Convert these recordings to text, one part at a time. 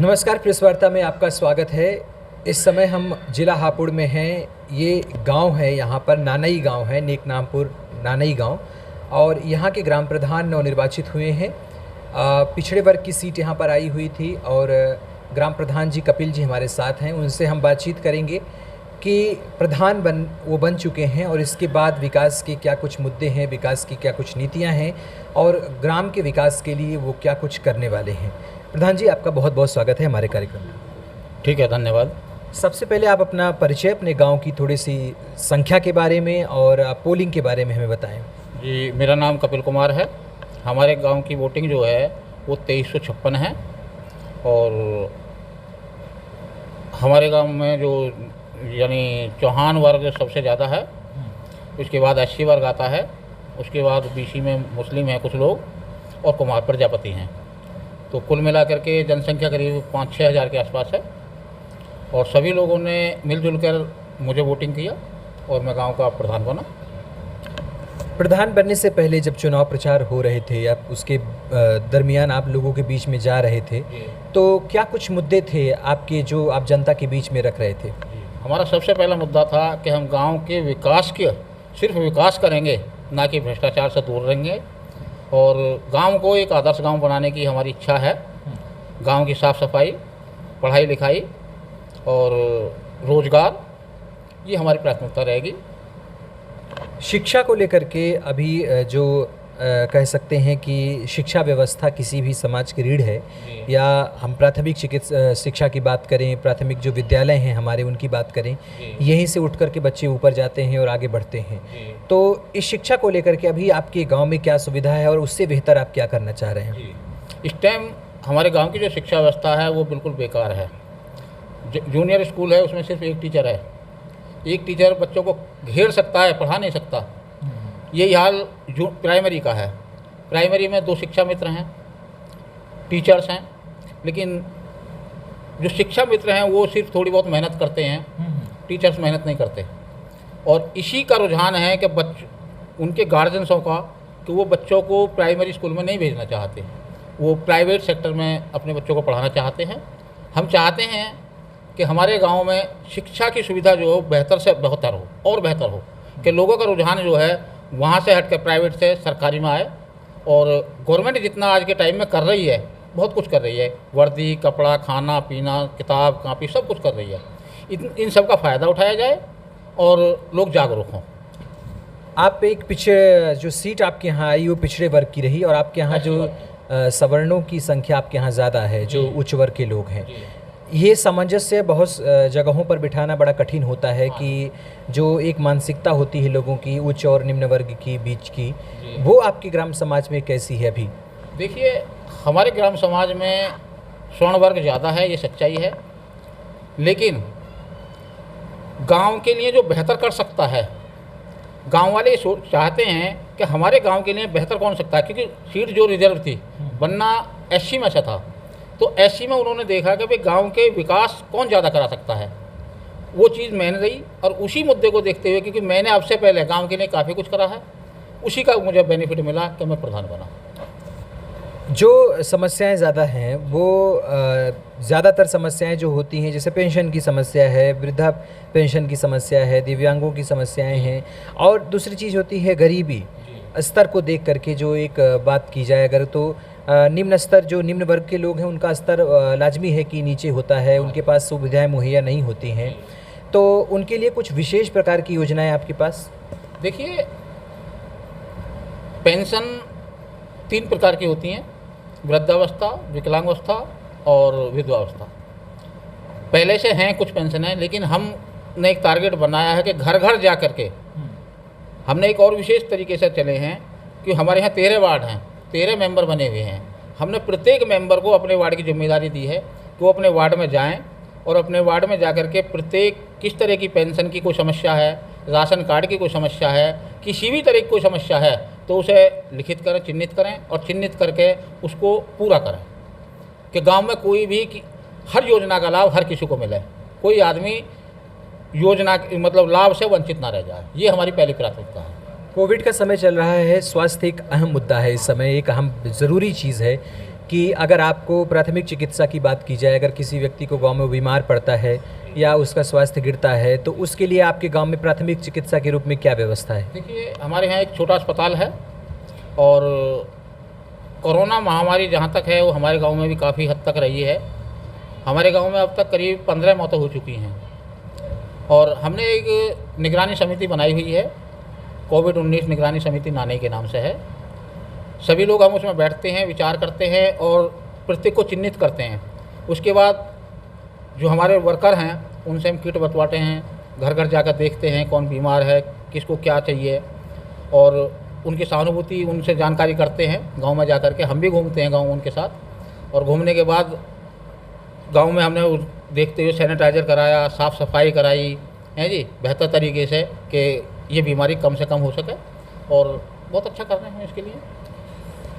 नमस्कार, प्रेस वार्ता में आपका स्वागत है। इस समय हम जिला हापुड़ में हैं। ये गांव है, यहाँ पर नानई गांव है, नेकनामपुर नानई गांव, और यहाँ के ग्राम प्रधान नवनिर्वाचित हुए हैं। पिछड़े वर्ग की सीट यहाँ पर आई हुई थी और ग्राम प्रधान जी कपिल जी हमारे साथ हैं। उनसे हम बातचीत करेंगे कि प्रधान वो बन चुके हैं और इसके बाद विकास के क्या कुछ मुद्दे हैं, विकास की क्या कुछ नीतियाँ हैं और ग्राम के विकास के लिए वो क्या कुछ करने वाले हैं। प्रधान जी, आपका बहुत बहुत स्वागत है हमारे कार्यक्रम में। ठीक है, धन्यवाद। सबसे पहले आप अपना परिचय, अपने गांव की थोड़ी सी संख्या के बारे में और पोलिंग के बारे में हमें बताएं। जी, मेरा नाम कपिल कुमार है। हमारे गांव की वोटिंग जो है वो 2356 है और हमारे गांव में जो यानी चौहान वर्ग सबसे ज़्यादा है, उसके बाद एससी वर्ग आता है, उसके बाद बीसी में मुस्लिम हैं कुछ लोग और कुमार प्रजापति हैं। तो कुल मिलाकर के जनसंख्या करीब 5-6 हज़ार के आसपास है और सभी लोगों ने मिलजुल कर मुझे वोटिंग किया और मैं गांव का प्रधान बना। प्रधान बनने से पहले जब चुनाव प्रचार हो रहे थे या उसके दरमियान आप लोगों के बीच में जा रहे थे, तो क्या कुछ मुद्दे थे आपके जो आप जनता के बीच में रख रहे थे? हमारा सबसे पहला मुद्दा था कि हम गांव के विकास के सिर्फ विकास करेंगे, ना कि भ्रष्टाचार से दूर रहेंगे, और गांव को एक आदर्श गांव बनाने की हमारी इच्छा है। गांव की साफ़ सफाई, पढ़ाई लिखाई और रोज़गार, ये हमारी प्राथमिकता रहेगी। शिक्षा को लेकर के अभी जो कह सकते हैं कि शिक्षा व्यवस्था किसी भी समाज की रीढ़ है, या हम प्राथमिक शिक्षा की बात करें, प्राथमिक जो विद्यालय हैं हमारे उनकी बात करें, यहीं से उठ कर के बच्चे ऊपर जाते हैं और आगे बढ़ते हैं। तो इस शिक्षा को लेकर के अभी आपके गांव में क्या सुविधा है और उससे बेहतर आप क्या करना चाह रहे हैं? इस टाइम हमारे गांव की जो शिक्षा व्यवस्था है वो बिल्कुल बेकार है। जूनियर स्कूल है, उसमें सिर्फ एक टीचर है। एक टीचर बच्चों को घेर सकता है, पढ़ा नहीं सकता। यही हाल जो प्राइमरी का है। प्राइमरी में 2 शिक्षा मित्र हैं, टीचर्स हैं, लेकिन जो शिक्षा मित्र हैं वो सिर्फ थोड़ी बहुत मेहनत करते हैं, टीचर्स मेहनत नहीं करते। और इसी का रुझान है कि उनके गार्जियंसों का कि वो बच्चों को प्राइमरी स्कूल में नहीं भेजना चाहते, वो प्राइवेट सेक्टर में अपने बच्चों को पढ़ाना चाहते हैं। हम चाहते हैं कि हमारे गांव में शिक्षा की सुविधा जो हो बेहतर से बेहतर हो और बेहतर हो, कि लोगों का रुझान जो है वहाँ से हट कर प्राइवेट से सरकारी में आए। और गवर्नमेंट जितना आज के टाइम में कर रही है, बहुत कुछ कर रही है, वर्दी, कपड़ा, खाना पीना, किताब कापी सब कुछ कर रही है। इन सब का फ़ायदा उठाया जाए और लोग जागरूक हों। आप एक जो सीट आपके यहाँ आई वो पिछड़े वर्ग की रही और आपके यहाँ जो सवर्णों की संख्या आपके यहाँ ज़्यादा है, जो उच्च वर्ग के लोग हैं। ये सामंजस्य बहुत जगहों पर बिठाना बड़ा कठिन होता है कि जो एक मानसिकता होती है लोगों की उच्च और निम्न वर्ग की बीच की, वो आपके ग्राम समाज में कैसी है अभी? देखिए, हमारे ग्राम समाज में स्वर्ण वर्ग ज़्यादा है, ये सच्चाई है, लेकिन गांव के लिए जो बेहतर कर सकता है, गांव वाले चाहते हैं कि हमारे गांव के लिए बेहतर कौन सकता है, क्योंकि सीट जो रिजर्व थी बनना एससी में से था, तो एससी में उन्होंने देखा कि भाई गांव के विकास कौन ज़्यादा करा सकता है। वो चीज़ मैंने रही और उसी मुद्दे को देखते हुए, क्योंकि मैंने आपसे पहले गांव के लिए काफ़ी कुछ करा है, उसी का मुझे बेनिफिट मिला कि मैं प्रधान बना। जो समस्याएं ज़्यादा हैं वो ज़्यादातर समस्याएं जो होती हैं, जैसे पेंशन की समस्या है, वृद्धा पेंशन की समस्या है, दिव्यांगों की समस्याएं हैं, और दूसरी चीज़ होती है गरीबी स्तर को देख करके जो एक बात की जाए अगर, तो निम्न स्तर जो निम्न वर्ग के लोग हैं उनका स्तर लाजमी है कि नीचे होता है, उनके पास सुविधाएं मुहैया नहीं होती हैं। तो उनके लिए कुछ विशेष प्रकार की योजनाएं आपके पास? देखिए, पेंशन 3 प्रकार की होती हैं, वृद्धावस्था, विकलांगावस्था और विधवावस्था। पहले से हैं कुछ पेंशन है, लेकिन हमने एक टारगेट बनाया है कि घर घर जा कर के हमने एक और विशेष तरीके से चले हैं कि हमारे यहाँ 13 वार्ड हैं, 13 मेंबर बने हुए हैं। हमने प्रत्येक मेंबर को अपने वार्ड की जिम्मेदारी दी है कि वो अपने वार्ड में जाएं और अपने वार्ड में जा कर के प्रत्येक किस तरह की पेंशन की कोई समस्या है, राशन कार्ड की कोई समस्या है, किसी भी तरह की कोई समस्या है, तो उसे लिखित करें, चिन्हित करें और चिन्हित करके उसको पूरा करें कि गांव में कोई भी हर योजना का लाभ हर किसी को मिले, कोई आदमी योजना मतलब लाभ से वंचित ना रह जाए। ये हमारी पहली प्राथमिकता है। कोविड का समय चल रहा है, स्वास्थ्य एक अहम मुद्दा है इस समय, एक अहम ज़रूरी चीज़ है कि अगर आपको प्राथमिक चिकित्सा की बात की जाए, अगर किसी व्यक्ति को गांव में बीमार पड़ता है या उसका स्वास्थ्य गिरता है, तो उसके लिए आपके गांव में प्राथमिक चिकित्सा के रूप में क्या व्यवस्था है? देखिए, हमारे यहाँ एक छोटा अस्पताल है और कोरोना महामारी जहाँ तक है वो हमारे गांव में भी काफ़ी हद तक रही है। हमारे गांव में अब तक करीब 15 मौतें हो चुकी हैं और हमने एक निगरानी समिति बनाई हुई है, कोविड-19 निगरानी समिति नानई के नाम से है। सभी लोग हम उसमें बैठते हैं, विचार करते हैं और प्रत्येक को चिन्हित करते हैं। उसके बाद जो हमारे वर्कर हैं उनसे हम किट बंटवाते हैं, घर घर जाकर देखते हैं कौन बीमार है, किसको क्या चाहिए और उनकी सहानुभूति, उनसे जानकारी करते हैं गांव में जाकर के। हम भी घूमते हैं गांव उनके साथ और घूमने के बाद गांव में हमने देखते हुए सैनिटाइज़र कराया, साफ़ सफाई कराई है जी, बेहतर तरीके से कि ये बीमारी कम से कम हो सके और बहुत अच्छा कर रहे हैं इसके लिए।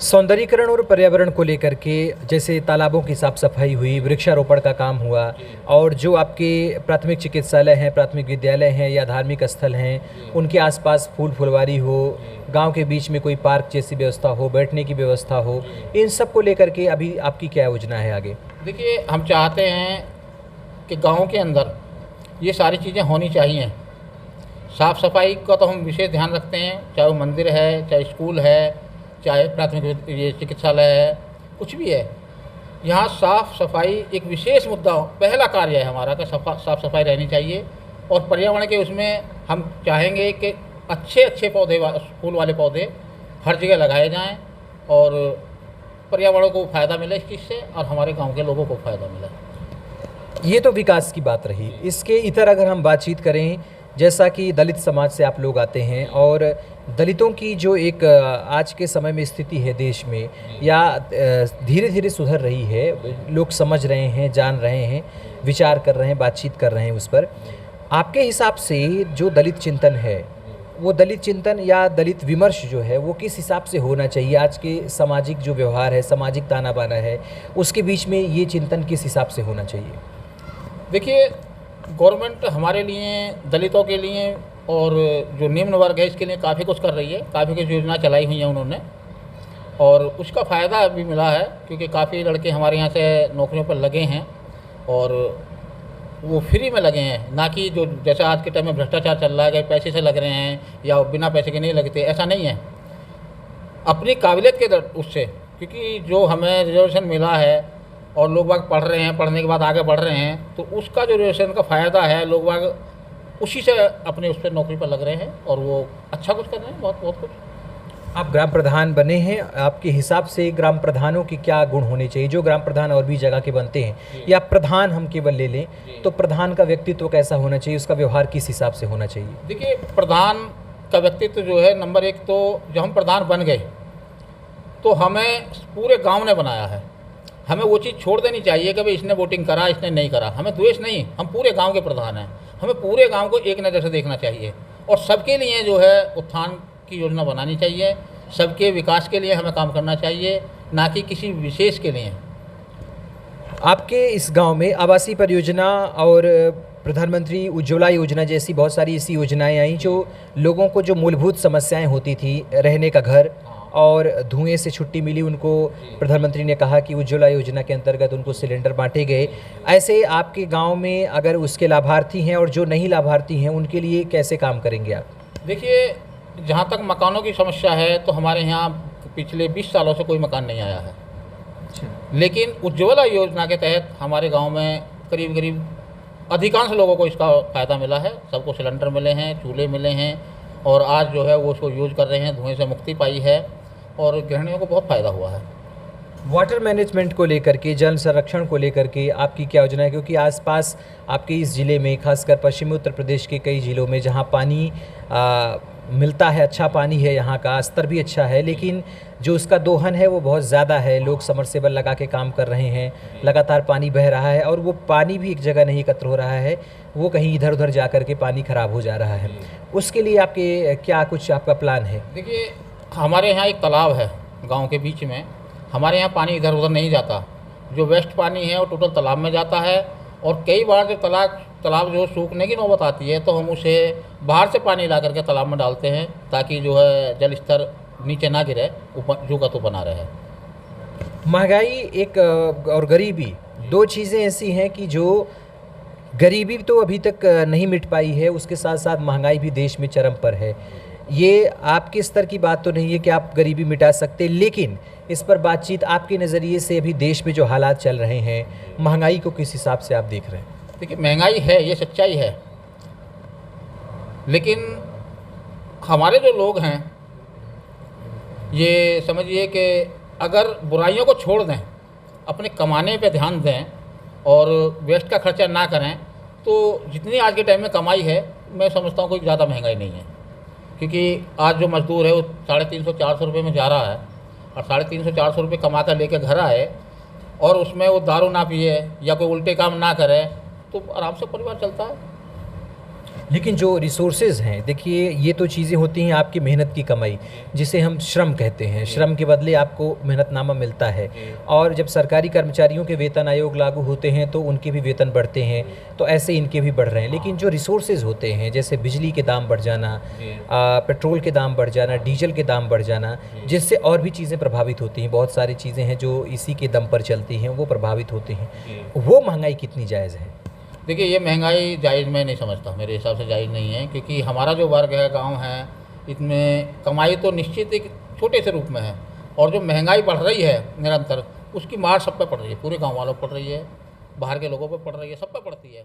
सौंदर्यीकरण और पर्यावरण को लेकर के जैसे तालाबों की साफ़ सफाई हुई, वृक्षारोपण का काम हुआ और जो आपके प्राथमिक चिकित्सालय हैं, प्राथमिक विद्यालय हैं या धार्मिक स्थल हैं, उनके आसपास फूल फुलवारी हो, गांव के बीच में कोई पार्क जैसी व्यवस्था हो, बैठने की व्यवस्था हो, इन सब को लेकर के अभी आपकी क्या योजना है आगे? देखिए, हम चाहते हैं कि गाँव के अंदर ये सारी चीज़ें होनी चाहिए। साफ़ सफाई का तो हम विशेष ध्यान रखते हैं, चाहे वो मंदिर है, चाहे स्कूल है, चाहे प्राथमिक ये चिकित्सालय है, कुछ भी है। यहाँ साफ़ सफाई एक विशेष मुद्दा, पहला कार्य है हमारा कि साफ़ सफाई रहनी चाहिए। और पर्यावरण के उसमें हम चाहेंगे कि अच्छे अच्छे पौधे, फूल वाले पौधे हर जगह लगाए जाएं और पर्यावरण को फ़ायदा मिले इस चीज़ से और हमारे गांव के लोगों को फ़ायदा मिले। ये तो विकास की बात रही। इसके इतर अगर हम बातचीत करें, जैसा कि दलित समाज से आप लोग आते हैं और दलितों की जो एक आज के समय में स्थिति है देश में या धीरे धीरे सुधर रही है, लोग समझ रहे हैं, जान रहे हैं, विचार कर रहे हैं, बातचीत कर रहे हैं उस पर। आपके हिसाब से जो दलित चिंतन है, वो दलित चिंतन या दलित विमर्श जो है वो किस हिसाब से होना चाहिए? आज के सामाजिक जो व्यवहार है, सामाजिक ताना बाना है, उसके बीच में ये चिंतन किस हिसाब से होना चाहिए? देखिए, गवर्नमेंट हमारे लिए, दलितों के लिए और जो निम्न वर्ग है इसके लिए काफ़ी कुछ कर रही है, काफ़ी कुछ योजना चलाई हुई है उन्होंने और उसका फ़ायदा भी मिला है क्योंकि काफ़ी लड़के हमारे यहाँ से नौकरियों पर लगे हैं और वो फ्री में लगे हैं, ना कि जो जैसा आज के टाइम में भ्रष्टाचार चल रहा है कि पैसे से लग रहे हैं या बिना पैसे के नहीं लगते, ऐसा नहीं है। अपनी काबिलियत के उससे, क्योंकि जो हमें रिजर्वेशन मिला है और लोग बाग पढ़ रहे हैं, पढ़ने के बाद आगे बढ़ रहे हैं, तो उसका जो रिजर्वेशन का फ़ायदा है, लोग बाग उसी से अपने उस पर नौकरी पर लग रहे हैं और वो अच्छा कुछ कर रहे हैं, बहुत बहुत कुछ। आप ग्राम प्रधान बने हैं, आपके हिसाब से ग्राम प्रधानों के क्या गुण होने चाहिए? जो ग्राम प्रधान और भी जगह के बनते हैं या प्रधान हम केवल ले लें, तो प्रधान का व्यक्तित्व कैसा होना चाहिए, उसका व्यवहार किस हिसाब से होना चाहिए? देखिए, प्रधान का व्यक्तित्व जो है, नंबर एक तो जब हम प्रधान बन गए तो हमें पूरे गाँव ने बनाया है। हमें वो चीज़ छोड़ देनी चाहिए कि भाई इसने वोटिंग करा, इसने नहीं करा। हमें द्वेष नहीं, हम पूरे गांव के प्रधान हैं। हमें पूरे गांव को एक नज़र से देखना चाहिए और सबके लिए जो है उत्थान की योजना बनानी चाहिए। सबके विकास के लिए हमें काम करना चाहिए, ना कि किसी विशेष के लिए। आपके इस गांव में आवासीय परियोजना और प्रधानमंत्री उज्ज्वला योजना जैसी बहुत सारी ऐसी योजनाएं आई जो लोगों को जो मूलभूत समस्याएं होती थी, रहने का घर और धुएं से छुट्टी मिली उनको, प्रधानमंत्री ने कहा कि उज्ज्वला योजना के अंतर्गत उनको सिलेंडर बांटे गए। ऐसे आपके गांव में अगर उसके लाभार्थी हैं और जो नहीं लाभार्थी हैं उनके लिए कैसे काम करेंगे आप? देखिए, जहाँ तक मकानों की समस्या है तो हमारे यहाँ पिछले 20 सालों से कोई मकान नहीं आया है। लेकिन उज्ज्वला योजना के तहत हमारे गाँव में करीब करीब अधिकांश लोगों को इसका फ़ायदा मिला है। सबको सिलेंडर मिले हैं, चूल्हे मिले हैं और आज जो है वो उसको यूज़ कर रहे हैं, धुएँ से मुक्ति पाई है और गृहिणियों को बहुत फ़ायदा हुआ है। वाटर मैनेजमेंट को लेकर के, जल संरक्षण को लेकर के आपकी क्या योजना है? क्योंकि आसपास आपके इस ज़िले में, खासकर पश्चिमी उत्तर प्रदेश के कई ज़िलों में जहां पानी मिलता है, अच्छा पानी है, यहाँ का स्तर भी अच्छा है, लेकिन जो उसका दोहन है वो बहुत ज़्यादा है। लोग समरसेबल लगा के काम कर रहे हैं, लगातार पानी बह रहा है और वो पानी भी एक जगह नहीं एकत्र हो रहा है, वो कहीं इधर उधर जा कर के पानी ख़राब हो जा रहा है। उसके लिए आपके क्या कुछ आपका प्लान है? देखिए, हमारे यहाँ एक तालाब है गांव के बीच में। हमारे यहाँ पानी इधर उधर नहीं जाता, जो वेस्ट पानी है वो टोटल तालाब में जाता है और कई बार जब तालाब जो सूखने की नौबत आती है तो हम उसे बाहर से पानी ला करके तालाब में डालते हैं ताकि जो है जल स्तर नीचे ना गिरे, ऊपर जो का तो बना रहे। महंगाई एक और गरीबी, दो चीज़ें ऐसी हैं कि जो गरीबी तो अभी तक नहीं मिट पाई है, उसके साथ साथ महंगाई भी देश में चरम पर है। ये आपके स्तर की बात तो नहीं है कि आप गरीबी मिटा सकते, लेकिन इस पर बातचीत आपके नज़रिए से अभी देश में जो हालात चल रहे हैं, महंगाई को किस हिसाब से आप देख रहे हैं? देखिए, महंगाई है, ये सच्चाई है, लेकिन हमारे जो लोग हैं, ये समझिए कि अगर बुराइयों को छोड़ दें, अपने कमाने पे ध्यान दें और वेस्ट का खर्चा ना करें, तो जितनी आज के टाइम में कमाई है, मैं समझता हूँ कोई ज़्यादा महंगाई नहीं है। क्योंकि आज जो मज़दूर है वो 350-400 रुपये में जा रहा है, और 350-400 रुपये कमा कर लेकर घर आए और उसमें वो दारू ना पिए या कोई उल्टे काम ना करे, तो आराम से परिवार चलता है। लेकिन जो रिसोर्सेज हैं, देखिए ये तो चीज़ें होती हैं आपकी मेहनत की कमाई, जिसे हम श्रम कहते हैं। श्रम के बदले आपको मेहनतनामा मिलता है, और जब सरकारी कर्मचारियों के वेतन आयोग लागू होते हैं तो उनके भी वेतन बढ़ते हैं, तो ऐसे इनके भी बढ़ रहे हैं। लेकिन जो रिसोर्सेज होते हैं, जैसे बिजली के दाम बढ़ जाना, पेट्रोल के दाम बढ़ जाना, डीजल के दाम बढ़ जाना, जिससे और भी चीज़ें प्रभावित होती हैं। बहुत सारी चीज़ें हैं जो इसी के दम पर चलती हैं, वो प्रभावित होती हैं। वो महंगाई कितनी जायज़ है? देखिए, ये महंगाई जायज़ मैं नहीं समझता, मेरे हिसाब से जायज़ नहीं है, क्योंकि हमारा जो वर्ग है, गांव है, इसमें कमाई तो निश्चित एक छोटे से रूप में है, और जो महंगाई बढ़ रही है निरंतर, उसकी मार सब पे पड़ रही है, पूरे गांव वालों पर पड़ रही है, बाहर के लोगों पर पड़ रही है, सब पे पड़ती है।